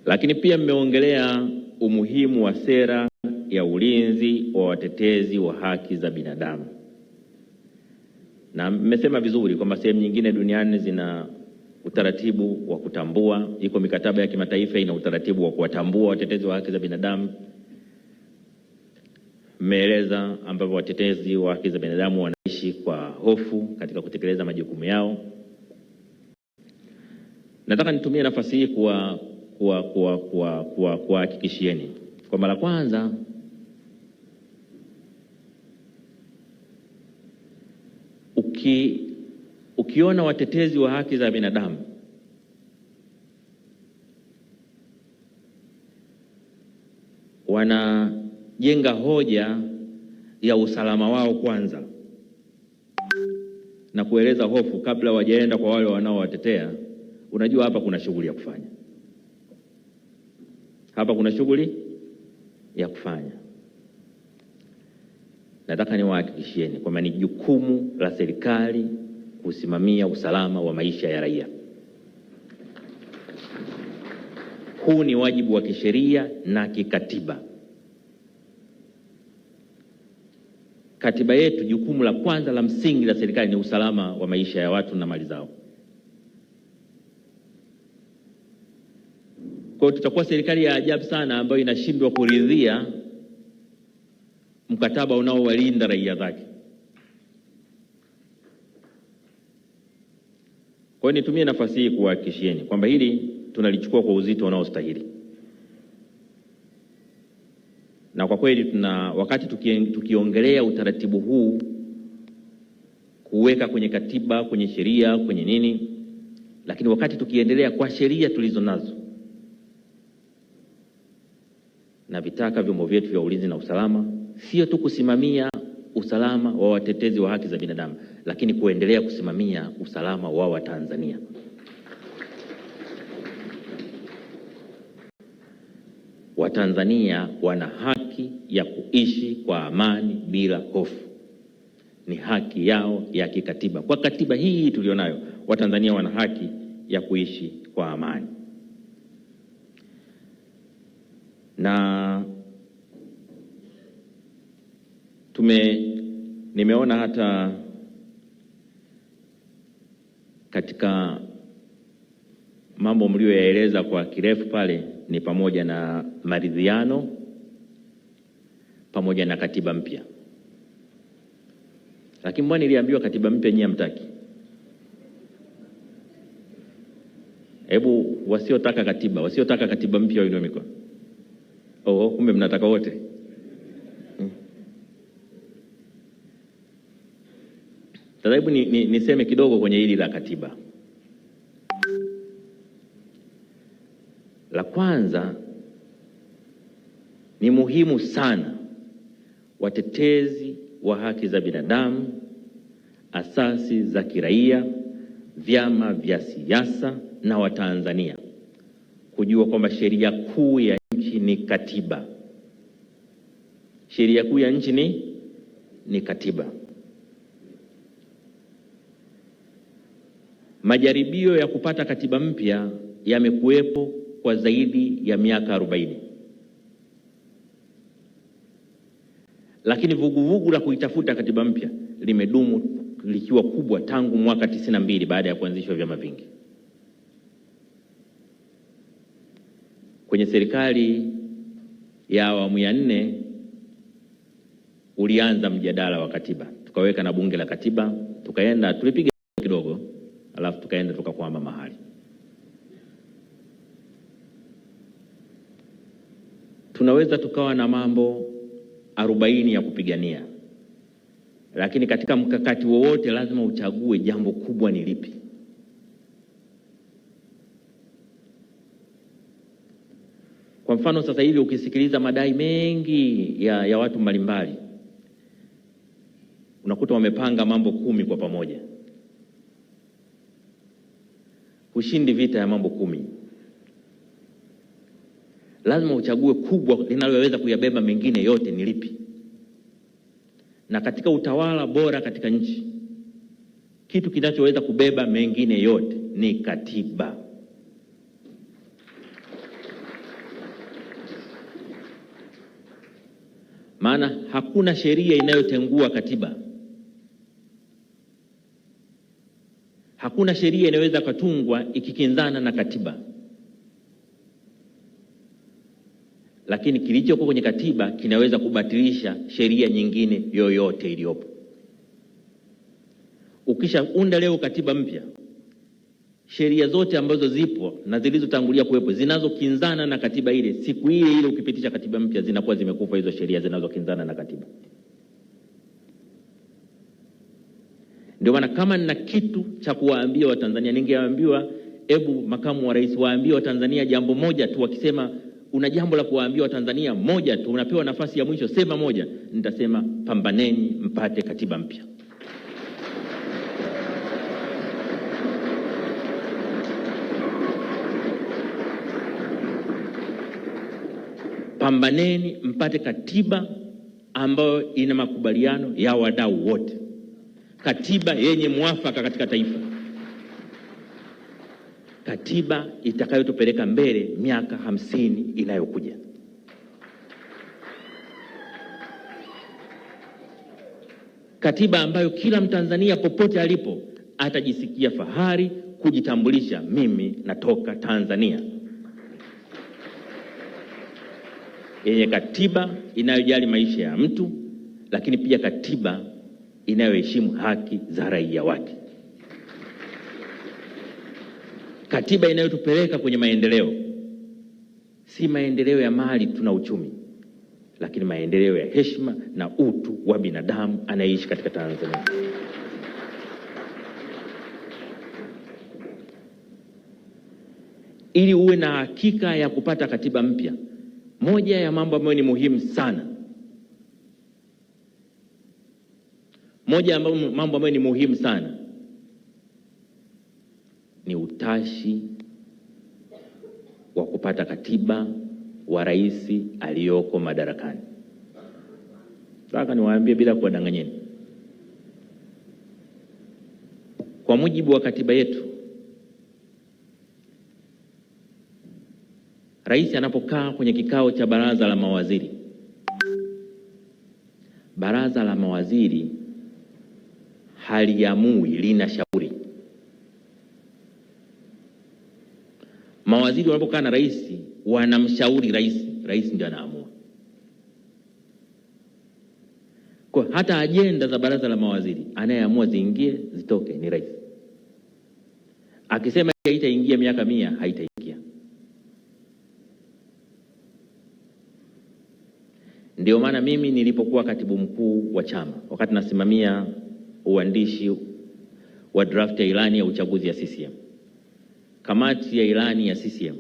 Lakini pia mmeongelea umuhimu wa sera ya ulinzi wa watetezi wa haki za binadamu, na mmesema vizuri kwamba sehemu nyingine duniani zina utaratibu wa kutambua, iko mikataba ya kimataifa ina utaratibu wa kuwatambua watetezi wa haki za binadamu. Mmeeleza ambavyo watetezi wa haki za binadamu wanaishi kwa hofu katika kutekeleza majukumu yao. Nataka nitumie nafasi hii kuhakikishieni kwa mara kwanza ukiona watetezi wa haki za binadamu wanajenga hoja ya usalama wao kwanza na kueleza hofu kabla wajaenda kwa wale wanaowatetea, unajua hapa kuna shughuli ya kufanya. Hapa kuna shughuli ya kufanya. Nataka niwahakikishieni kwamba ni jukumu la serikali kusimamia usalama wa maisha ya raia. Huu ni wajibu wa kisheria na kikatiba. Katiba yetu, jukumu la kwanza la msingi la serikali ni usalama wa maisha ya watu na mali zao. Kwa hiyo tutakuwa serikali ya ajabu sana ambayo inashindwa kuridhia mkataba unaowalinda raia zake. Kwa hiyo nitumie nafasi hii kuhakikishieni kwamba hili tunalichukua kwa uzito unaostahili. Na kwa kweli wakati tukiongelea utaratibu huu kuweka kwenye katiba, kwenye sheria, kwenye nini, lakini wakati tukiendelea kwa sheria tulizo nazo, na vitaka vyombo vyetu vya ulinzi na usalama sio tu kusimamia usalama wa watetezi wa haki za binadamu, lakini kuendelea kusimamia usalama wa Watanzania. Watanzania wana haki ya kuishi kwa amani bila hofu. Ni haki yao ya kikatiba. Kwa katiba hii tulionayo, Watanzania wana haki ya kuishi kwa amani. Na nimeona hata katika mambo mlioyaeleza kwa kirefu pale ni pamoja na maridhiano pamoja na katiba mpya. Lakini mbona niliambiwa katiba mpya nyinyi hamtaki? Hebu wasiotaka katiba mpya wainue mikono. Kumbe mnataka wote. Sasa hebu niseme kidogo kwenye hili la katiba. La kwanza, ni muhimu sana watetezi wa haki za binadamu, asasi za kiraia, vyama vya siasa na Watanzania kujua kwamba sheria kuu ya nchi ni katiba. Sheria kuu ya nchi ni katiba. Majaribio ya kupata katiba mpya yamekuwepo kwa zaidi ya miaka 40. Lakini vuguvugu la kuitafuta katiba mpya limedumu likiwa kubwa tangu mwaka 92 baada ya kuanzishwa vyama vingi. Kwenye serikali ya awamu ya 4 ulianza mjadala wa katiba. Tukaweka na bunge la katiba, tulipiga kidogo, alafu tukaenda tukakwama mahali. Tunaweza tukawa na mambo 40 ya kupigania, lakini katika mkakati wowote lazima uchague jambo kubwa ni lipi. Kwa mfano sasa hivi ukisikiliza madai mengi ya watu mbalimbali, unakuta wamepanga mambo 10 kwa pamoja. Ushindi vita ya mambo 10. Lazima uchague kubwa linaloweza kuyabeba mengine yote ni lipi. Na katika utawala bora katika nchi, kitu kinachoweza kubeba mengine yote ni katiba. maana hakuna sheria inayotengua katiba. Hakuna sheria inaweza kutungwa ikikinzana na katiba. Lakini kilichokuwa kwenye katiba kinaweza kubatilisha sheria nyingine yoyote iliyopo. Ukishaunda leo katiba mpya, sheria zote ambazo zipo na zilizotangulia kuwepo zinazokinzana na katiba ile, siku ile ile ukipitisha katiba mpya zinakuwa zimekufa hizo sheria zinazokinzana na katiba. Ndio maana kama nina kitu cha kuwaambia Watanzania, ningewaambiwa hebu makamu wa rais waambie Watanzania jambo moja tu. Wakisema una jambo la kuwaambia Watanzania moja tu, unapewa nafasi ya mwisho, sema moja, nitasema pambaneni mpate katiba mpya. Pambaneni mpate katiba ambayo ina makubaliano ya wadau wote, katiba yenye mwafaka katika taifa, katiba itakayotupeleka mbele miaka 50 inayokuja. Katiba ambayo kila Mtanzania popote alipo atajisikia fahari kujitambulisha, mimi natoka Tanzania. Yenye katiba inayojali maisha ya mtu, lakini pia katiba inayoheshimu haki za raia wake. Katiba inayotupeleka kwenye maendeleo, si maendeleo ya mali tuna uchumi, lakini maendeleo ya heshima na utu wa binadamu anayeishi katika Tanzania. Ili uwe na hakika ya kupata katiba mpya, moja ya mambo ambayo ni muhimu sana, mambo ambayo ni muhimu sana ni utashi wa kupata katiba wa rais aliyoko madarakani. Nataka niwaambie bila kuwadanganyeni, kwa mujibu wa katiba yetu, rais anapokaa kwenye kikao cha baraza la mawaziri, baraza la mawaziri haliamui, linashauri. Mawaziri wanapokaa na rais wanamshauri rais, rais ndiye anaamua. Kwa hata ajenda za baraza la mawaziri anayeamua ziingie zitoke ni rais. Akisema haitaingia miaka 100 haitaingia. Ndio maana mimi nilipokuwa katibu mkuu wa chama, wakati nasimamia uandishi wa draft ya ilani ya uchaguzi ya CCM, kamati ya ilani ya CCM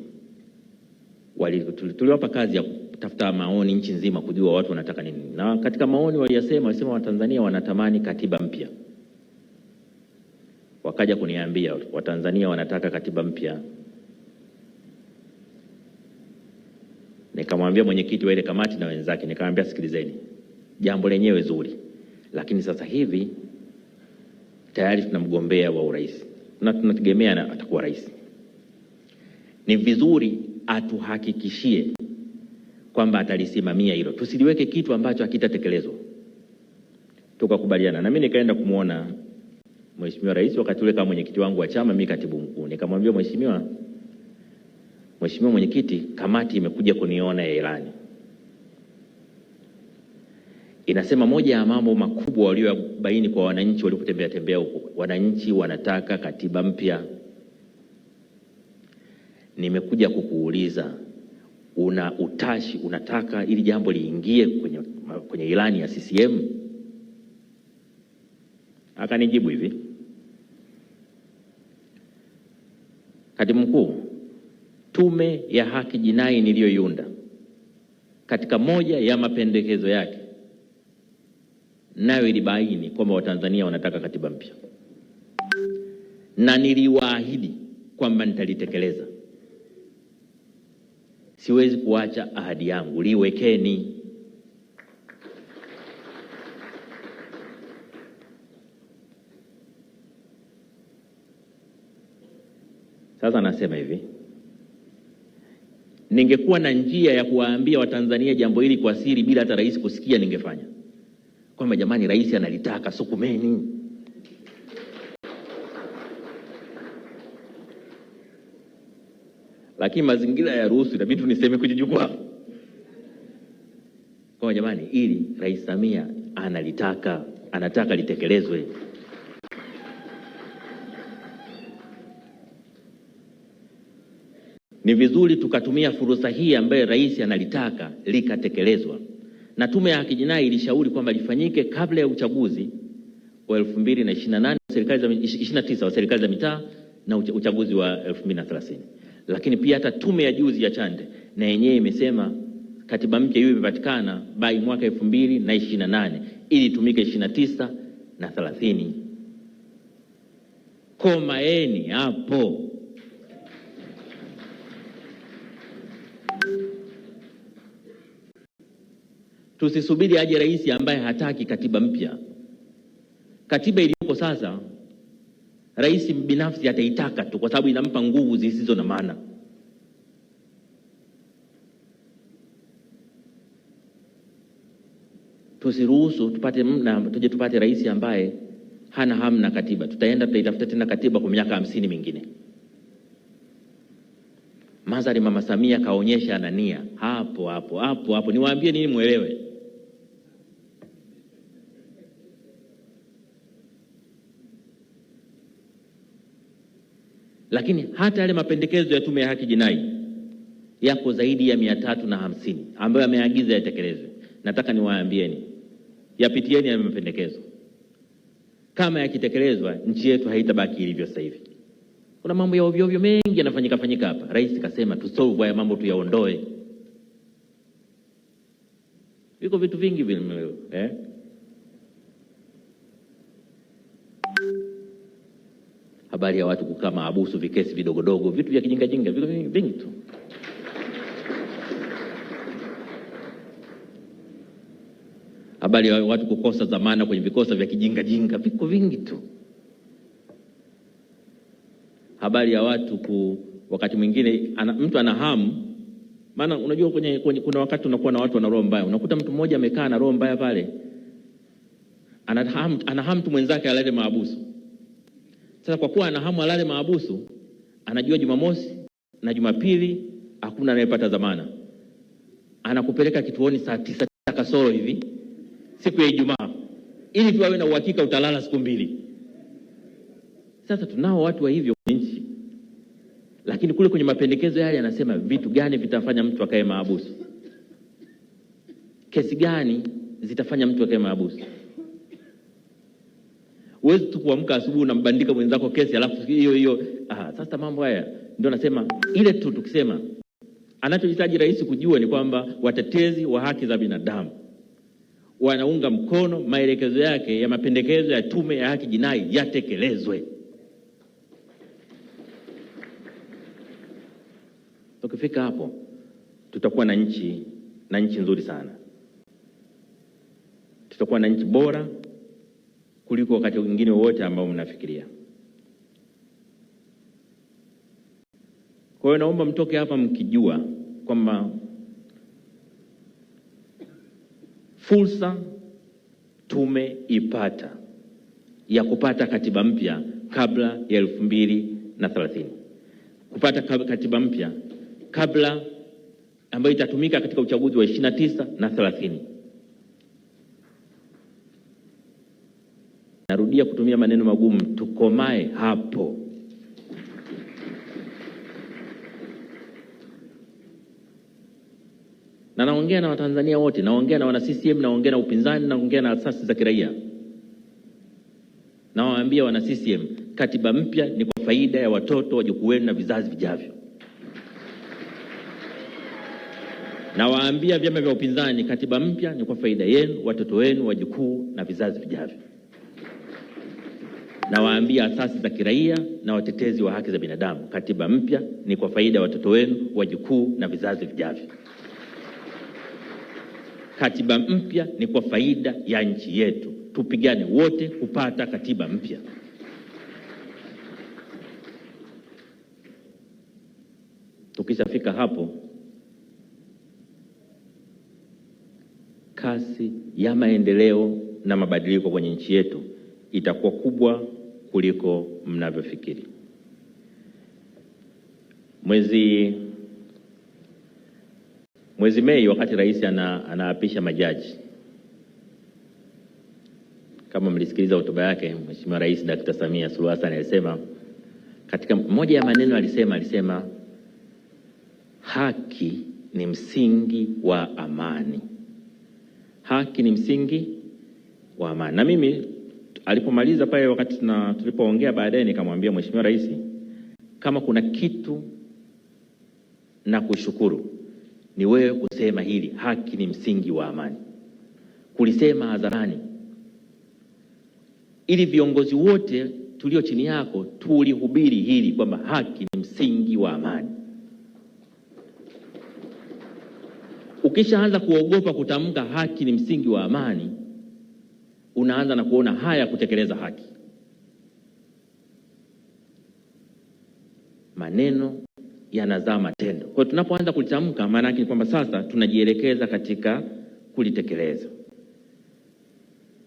tuliwapa kazi ya kutafuta maoni nchi nzima kujua watu wanataka nini. Na katika maoni walisema Watanzania wanatamani katiba mpya. Wakaja kuniambia Watanzania wanataka katiba mpya. Nikamwambia mwenyekiti wa ile kamati na wenzake, nikamwambia sikilizeni, jambo lenyewe zuri, lakini sasa hivi tayari tuna mgombea wa urais na tunategemea atakuwa rais. Ni vizuri atuhakikishie kwamba atalisimamia hilo, tusiliweke kitu ambacho hakitatekelezwa. Tukakubaliana, na mimi nikaenda kumuona Mheshimiwa Rais wakati ule kama mwenyekiti wangu wa chama, mimi katibu mkuu. Nikamwambia Mheshimiwa mwenyekiti, kamati imekuja kuniona ya ilani, inasema moja ya mambo makubwa waliobaini kwa wananchi walipotembea huko, wananchi wanataka katiba mpya. Nimekuja kukuuliza, una utashi, unataka ili jambo liingie kwenye ilani ya CCM? Akanijibu hivi, katibu mkuu, tume ya haki jinai niliyoiunda, katika moja ya mapendekezo yake nayo ilibaini kwamba Watanzania wanataka katiba mpya, na niliwaahidi kwamba nitalitekeleza. Siwezi kuacha ahadi yangu, liwekeni. Sasa nasema hivi, ningekuwa na njia ya kuwaambia Watanzania jambo hili kwa siri bila hata rais kusikia, ningefanya kwamba jamani, rais analitaka, sukumeni. Lakini mazingira ya ruhusu, inabidi tuniseme kwenye jukwaa kwa jamani, ili Rais Samia analitaka, anataka litekelezwe. Ni vizuri tukatumia fursa hii ambaye rais analitaka likatekelezwa. Na Tume ya Haki Jinai ilishauri kwamba lifanyike kabla ya uchaguzi wa 2028 serikali za 29 wa serikali za mitaa na uchaguzi wa 2030. Lakini pia hata tume ya juzi ya Chande na yenyewe imesema katiba mpya hiyo imepatikana by mwaka 2028 ili itumike 29 na 30. Komaeni hapo. Tusisubiri aje rais ambaye hataki katiba mpya. Katiba iliyoko sasa rais binafsi ataitaka tu kwa sababu inampa nguvu zisizo na maana. Tusiruhusu tupate rais ambaye hana hamu na katiba. Tutaitafuta tena katiba kwa miaka 50 mingine. Mazari Mama Samia kaonyesha ana nia hapo. Niwaambie nini muelewe. Lakini hata yale mapendekezo ya Tume ya Haki Jinai yako zaidi ya 350 ambayo ameagiza yatekelezwe. Nataka niwaambieni, yapitieni ya mapendekezo. Kama yakitekelezwa, nchi yetu haitabaki ilivyo sasa hivi. Kuna mambo ya ovyo mengi yanafanyika hapa. Rais kasema tusolve haya mambo, tuyaondoe. Viko vitu vingi vile habari ya watu kukaa mahabusu, vikesi vidogodogo, vitu vya kijinga, viko vingi tu. Habari ya watu kukosa dhamana kwenye vikosa vya kijinga, viko vingi tu. Habari ya watu wakati mwingine mtu ana hamu, maana unajua kuna wakati unakuwa na watu wana roho mbaya. Unakuta mtu mmoja amekaa na roho mbaya pale, ana hamu tu mwenzake alale mahabusu. Sasa kwa kuwa ana hamu alale mahabusu, anajua Jumamosi na Jumapili hakuna anayepata dhamana, anakupeleka kituoni saa 9 kasoro hivi siku ya Ijumaa ili tu awe na uhakika utalala siku 2. Sasa tunao watu wa hivyo nchi. Lakini kule kwenye mapendekezo yale anasema vitu gani vitafanya mtu akae mahabusu? Kesi gani zitafanya mtu akae mahabusu? Uwezi tu kuamka asubuhi unambandika mwenzako kesi alafu hiyo. Sasa mambo haya ndio nasema ile tu tukisema anachohitaji rais kujua ni kwamba watetezi wa haki za binadamu wanaunga mkono maelekezo yake ya mapendekezo ya Tume ya Haki Jinai yatekelezwe. Tukifika hapo tutakuwa na nchi nzuri sana. Tutakuwa na nchi bora kuliko wakati mwingine wote ambao mnafikiria. Kwa hiyo naomba mtoke hapa mkijua kwamba fursa tumeipata ya kupata katiba mpya kabla ya 2030. Kupata katiba mpya kabla ambayo itatumika katika uchaguzi wa 29 na 30. Narudia kutumia maneno magumu, tukomae hapo. Na naongea na Watanzania wote, naongea na wana CCM, naongea na upinzani, naongea na asasi za kiraia. Nawaambia wana CCM, katiba mpya ni kwa faida ya watoto, wajukuu wenu na vizazi vijavyo. Nawaambia vyama vya upinzani, katiba mpya ni kwa faida yenu, watoto wenu, wajukuu na vizazi vijavyo. Nawaambia asasi za kiraia na watetezi wa haki za binadamu, katiba mpya ni kwa faida ya watoto wenu, wajukuu na vizazi vijavyo. Katiba mpya ni kwa faida ya nchi yetu. Tupigane wote kupata katiba mpya. Tukishafika hapo, kasi ya maendeleo na mabadiliko kwenye nchi yetu itakuwa kubwa kuliko mnavyofikiri. Mwezi Mei, wakati rais anaapisha majaji, kama mlisikiliza hotuba yake, Mheshimiwa Rais Dr. Samia Suluhu Hassan alisema, katika moja ya maneno alisema haki ni msingi wa amani. Haki ni msingi wa amani. Na mimi alipomaliza pale, wakati tulipoongea baadaye, nikamwambia Mheshimiwa Rais, kama kuna kitu na kushukuru ni wewe kusema hili, haki ni msingi wa amani, kulisema hadharani, ili viongozi wote tulio chini yako tulihubiri hili kwamba haki ni msingi wa amani. Ukishaanza kuogopa kutamka haki ni msingi wa amani, unaanza na kuona haya kutekeleza haki. Maneno yanazaa matendo. Kwa hiyo tunapoanza kulitamka, maana yake ni kwamba sasa tunajielekeza katika kulitekeleza.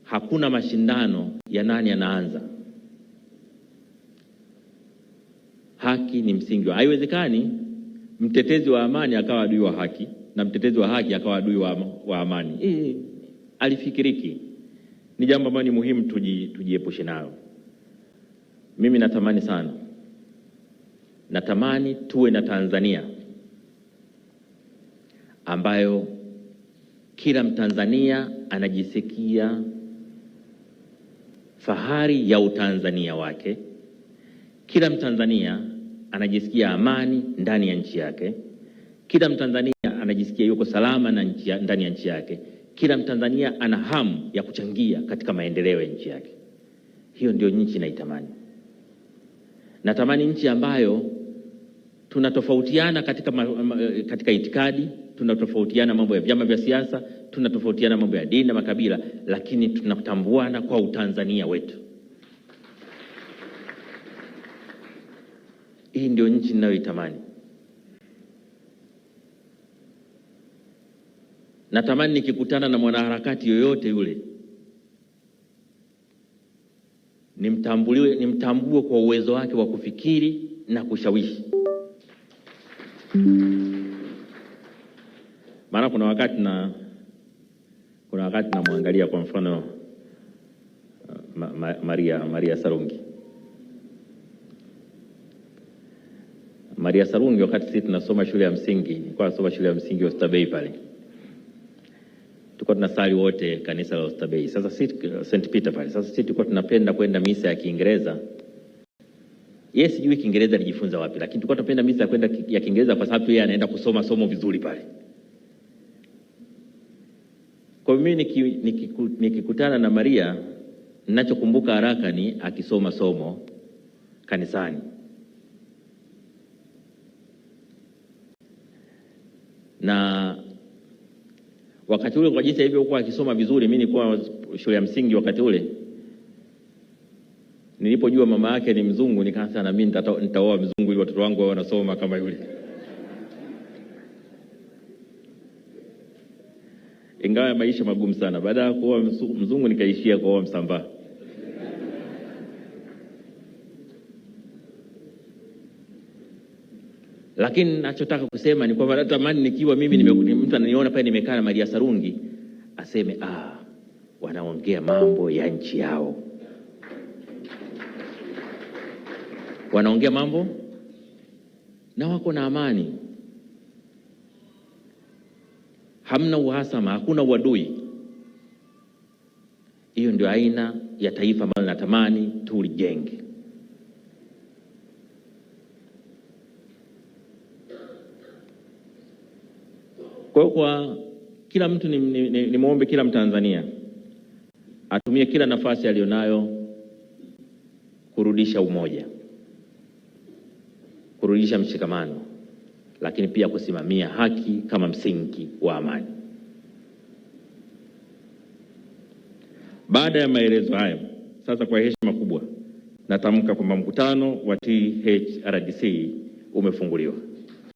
Hakuna mashindano ya nani anaanza. Haki ni msingi. Haiwezekani mtetezi wa amani akawa adui wa haki na mtetezi wa haki akawa adui wa amani. Alifikiriki. Ni jambo ambalo ni muhimu tujiepushe nalo. Mimi natamani tuwe na Tanzania ambayo kila Mtanzania anajisikia fahari ya utanzania wake. Kila Mtanzania anajisikia amani ndani ya nchi yake. Kila Mtanzania anajisikia yuko salama ndani ya nchi yake. Kila Mtanzania ana hamu ya kuchangia katika maendeleo ya nchi yake. Hiyo ndio nchi naitamani. Natamani nchi ambayo tunatofautiana katika itikadi, tunatofautiana mambo ya vyama vya siasa, tunatofautiana mambo ya dini na makabila, lakini tunatambuana kwa utanzania wetu. Hii ndio nchi ninayoitamani. Natamani nikikutana na mwanaharakati yoyote yule, nimtambue kwa uwezo wake wa kufikiri na kushawishi. Maana kuna wakati namwangalia kwa mfano Maria Sarungi. Maria Sarungi, wakati sisi tunasoma shule ya msingi, nilikuwa nasoma shule ya msingi ya Oysterbay pale. Tulikuwa tunasali wote kanisa la Oysterbay. Sasa sisi St. Peter pale. Sasa sisi tulikuwa tunapenda kwenda misa ya Kiingereza. Yeye sijui Kiingereza alijifunza wapi, lakini tulikuwa tunapenda misa ya Kiingereza kwa sababu yeye anaenda kusoma somo vizuri pale. Kwa mimi nikikutana na Maria, ninachokumbuka haraka ni akisoma somo kanisani. Na wakati ule kwa jinsi hivyo huko akisoma vizuri, mimi nilikuwa shule ya msingi wakati ule. Nilipojua mama yake ni mzungu, nikaanza na mimi nitaoa mzungu ili watoto wangu wanasoma kama yule. Ingawa maisha magumu sana, baada ya kuoa mzungu nikaishia kuoa Msambaa. Lakini ninachotaka kusema ni kwamba natamani nikiwa mimi mtu ananiona pale nimekaa na Maria Sarungi aseme wanaongea mambo ya nchi yao. Wanaongea mambo na wako na amani. Hamna uhasama, hakuna uadui. Hiyo ndio aina ya taifa ambalo natamani tulijenge. Kwa kila mtu ni muombe kila Mtanzania atumie kila nafasi alionayo kurudisha umoja, kurudisha mshikamano, lakini pia kusimamia haki kama msingi wa amani. Baada ya maelezo hayo, sasa kwa heshima kubwa natamka kwamba mkutano wa THRDC umefunguliwa.